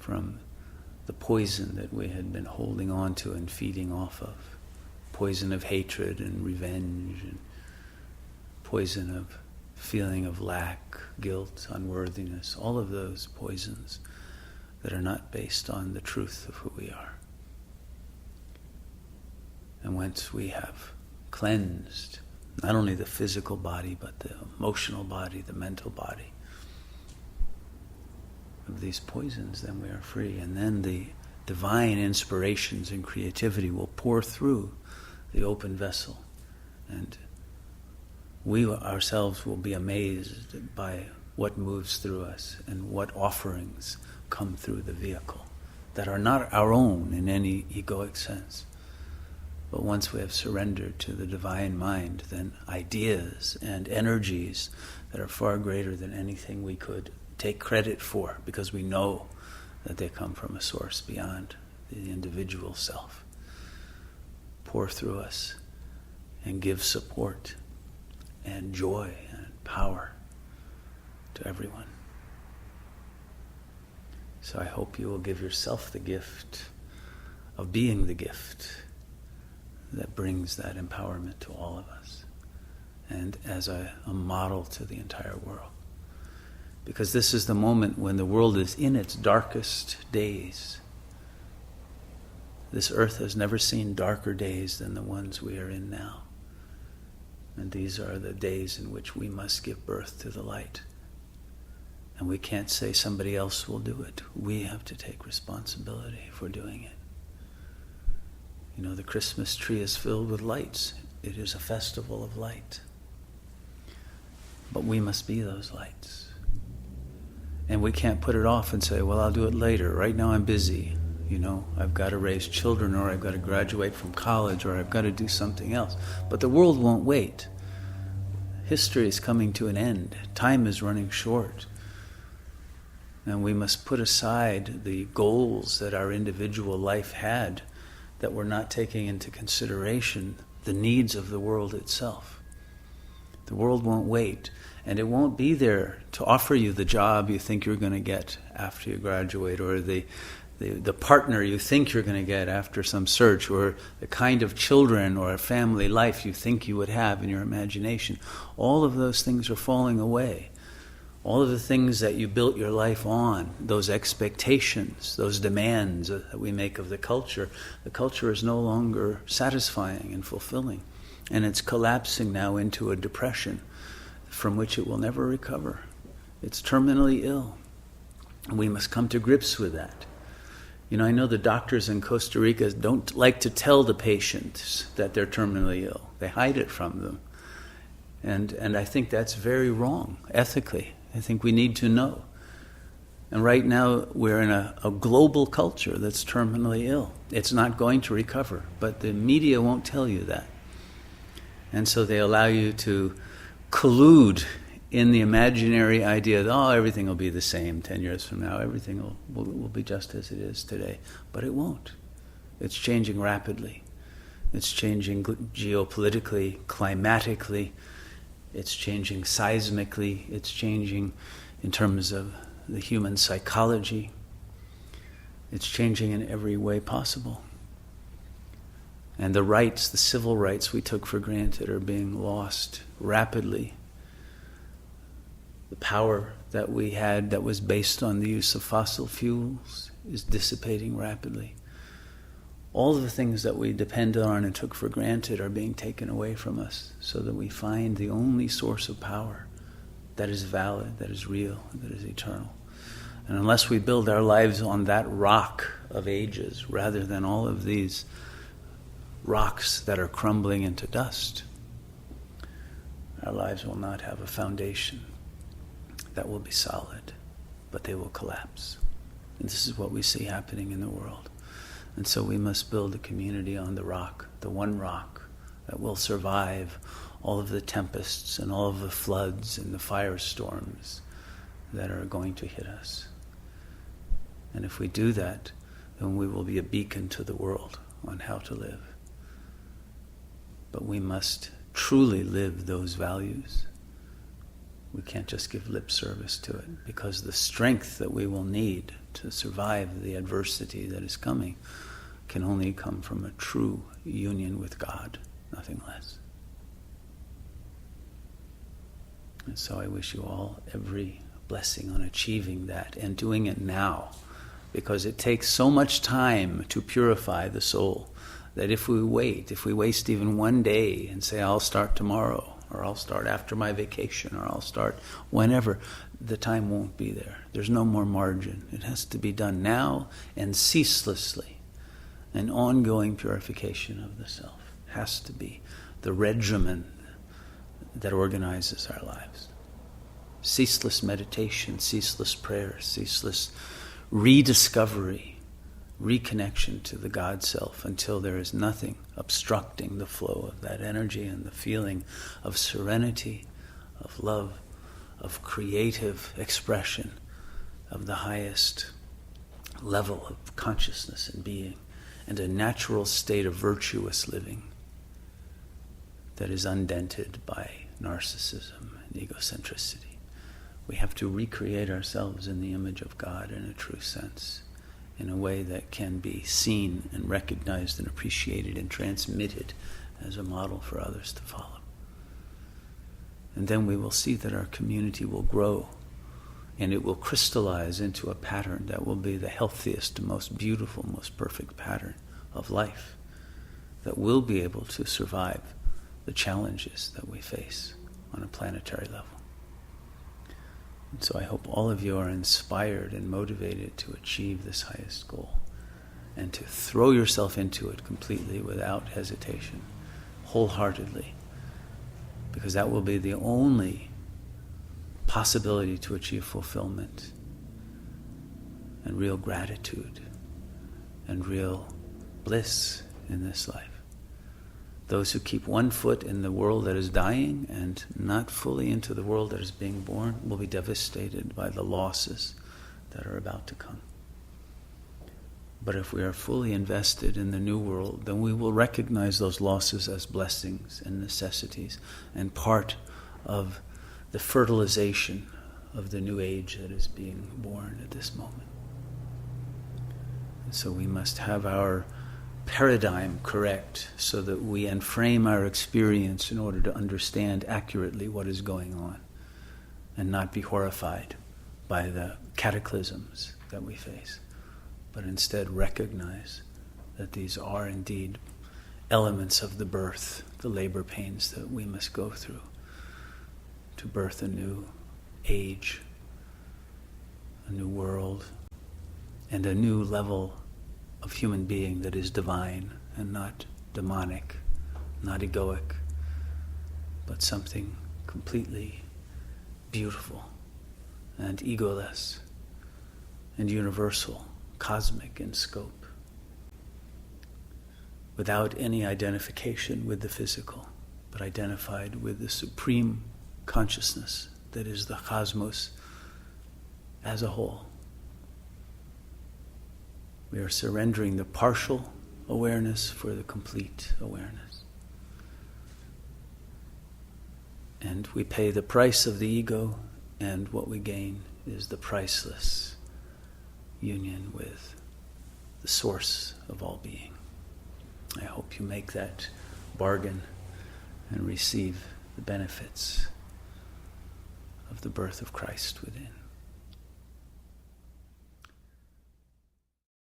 from the poison that we had been holding on to and feeding off of. Poison of hatred and revenge, and poison of feeling of lack, guilt, unworthiness, all of those poisons that are not based on the truth of who we are. And once we have cleansed not only the physical body, but the emotional body, the mental body of these poisons, then we are free. And then the divine inspirations and creativity will pour through the open vessel. And we ourselves will be amazed by what moves through us and what offerings come through the vehicle that are not our own in any egoic sense. But once we have surrendered to the divine mind, then ideas and energies that are far greater than anything we could take credit for, because we know that they come from a source beyond the individual self, pour through us and give support and joy and power to everyone. So I hope you will give yourself the gift of being the gift that brings that empowerment to all of us, and as a model to the entire world. Because this is the moment when the world is in its darkest days. This earth has never seen darker days than the ones we are in now. And these are the days in which we must give birth to the light. And we can't say somebody else will do it. We have to take responsibility for doing it. You know, the Christmas tree is filled with lights. It is a festival of light. But we must be those lights. And we can't put it off and say, well, I'll do it later. Right now I'm busy. You know, I've got to raise children, or I've got to graduate from college, or I've got to do something else. But the world won't wait. History is coming to an end. Time is running short. And we must put aside the goals that our individual life had that were not taking into consideration the needs of the world itself. The world won't wait, and it won't be there to offer you the job you think you're going to get after you graduate, or the partner you think you're going to get after some search, or the kind of children or a family life you think you would have in your imagination. All of those things are falling away. All of the things that you built your life on, those expectations, those demands that we make of the culture is no longer satisfying and fulfilling. And it's collapsing now into a depression from which it will never recover. It's terminally ill. And we must come to grips with that. You know, I know the doctors in Costa Rica don't like to tell the patients that they're terminally ill. They hide it from them. And I think that's very wrong, ethically. I think we need to know. And right now we're in a global culture that's terminally ill. It's not going to recover, but the media won't tell you that. And so they allow you to collude in the imaginary idea that, everything will be the same 10 years from now. Everything will be just as it is today. But it won't. It's changing rapidly. It's changing geopolitically, climatically. It's changing seismically. It's changing in terms of the human psychology. It's changing in every way possible. And the rights, the civil rights we took for granted, are being lost rapidly. The power that we had that was based on the use of fossil fuels is dissipating rapidly. All of the things that we depended on and took for granted are being taken away from us, so that we find the only source of power that is valid, that is real, that is eternal. And unless we build our lives on that rock of ages, rather than all of these rocks that are crumbling into dust, our lives will not have a foundation that will be solid, but they will collapse. And this is what we see happening in the world. And so we must build a community on the rock, the one rock that will survive all of the tempests and all of the floods and the firestorms that are going to hit us. And if we do that, then we will be a beacon to the world on how to live. But we must truly live those values. We can't just give lip service to it, because the strength that we will need to survive the adversity that is coming, can only come from a true union with God, nothing less. And so I wish you all every blessing on achieving that and doing it now, because it takes so much time to purify the soul that if we waste even one day and say, I'll start tomorrow, or I'll start after my vacation, or I'll start whenever, the time won't be there. There's no more margin. It has to be done now and ceaselessly. An ongoing purification of the self has to be the regimen that organizes our lives. Ceaseless meditation, ceaseless prayer, ceaseless rediscovery, reconnection to the Godself until there is nothing obstructing the flow of that energy and the feeling of serenity, of love, of creative expression, of the highest level of consciousness and being, and a natural state of virtuous living that is undented by narcissism and egocentricity. We have to recreate ourselves in the image of God in a true sense, in a way that can be seen and recognized and appreciated and transmitted as a model for others to follow. And then we will see that our community will grow, and it will crystallize into a pattern that will be the healthiest, most beautiful, most perfect pattern of life that will be able to survive the challenges that we face on a planetary level. And so I hope all of you are inspired and motivated to achieve this highest goal and to throw yourself into it completely without hesitation, wholeheartedly, because that will be the only possibility to achieve fulfillment and real gratitude and real bliss in this life. Those who keep one foot in the world that is dying and not fully into the world that is being born will be devastated by the losses that are about to come. But if we are fully invested in the new world, then we will recognize those losses as blessings and necessities and part of the fertilization of the new age that is being born at this moment. And so we must have our paradigm correct so that we enframe our experience in order to understand accurately what is going on and not be horrified by the cataclysms that we face, but instead recognize that these are indeed elements of the birth, the labor pains that we must go through to birth a new age, a new world, and a new level of human being that is divine and not demonic, not egoic, but something completely beautiful and egoless and universal, cosmic in scope, without any identification with the physical, but identified with the supreme consciousness that is the cosmos as a whole. We are surrendering the partial awareness for the complete awareness. And we pay the price of the ego, and what we gain is the priceless union with the source of all being. I hope you make that bargain and receive the benefits of the birth of Christ within.